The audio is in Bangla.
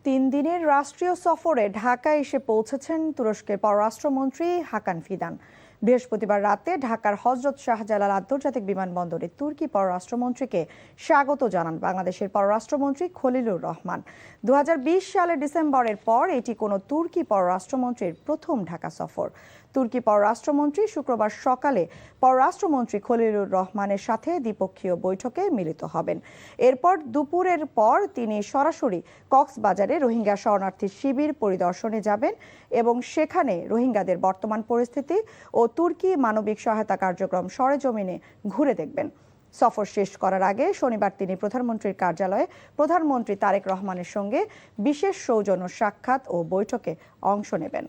তিন দিনের রাষ্ট্রীয় সফরে ঢাকায় এসে পৌঁছেছেন তুরস্কের পররাষ্ট্রমন্ত্রী হাকান ফিদান। বৃহস্পতিবার রাতে ঢাকার হযরত শাহজালাল আন্তর্জাতিক বিমানবন্দরে তুর্কি পররাষ্ট্রমন্ত্রীকে স্বাগত জানান বাংলাদেশের পররাষ্ট্রমন্ত্রী খলিলুর রহমান। 2020 সালের ডিসেম্বরের পর এটি কোনো তুর্কি পররাষ্ট্রমন্ত্রীর প্রথম ঢাকা সফর। তুর্কি পররাষ্ট্রমন্ত্রী শুক্রবার সকালে পররাষ্ট্রমন্ত্রী খলিলুর রহমানের সাথে দ্বিপক্ষীয় বৈঠকে মিলিত হবেন। এরপর দুপুরের পর তিনি সরাসরি কক্সবাজারে রোহিঙ্গা শরণার্থী শিবির পরিদর্শনে যাবেন এবং সেখানে রোহিঙ্গাদের বর্তমান পরিস্থিতি ও তুর্কি মানবিক সহায়তা কার্যক্রম সরেজমিনে ঘুরে দেখবেন। সফর শেষ করার আগে শনিবার তিনি প্রধানমন্ত্রীর কার্যালয়ে প্রধানমন্ত্রী তারেক রহমানের সঙ্গে বিশেষ সৌজন্য সাক্ষাৎ ও বৈঠকে অংশ নেবেন।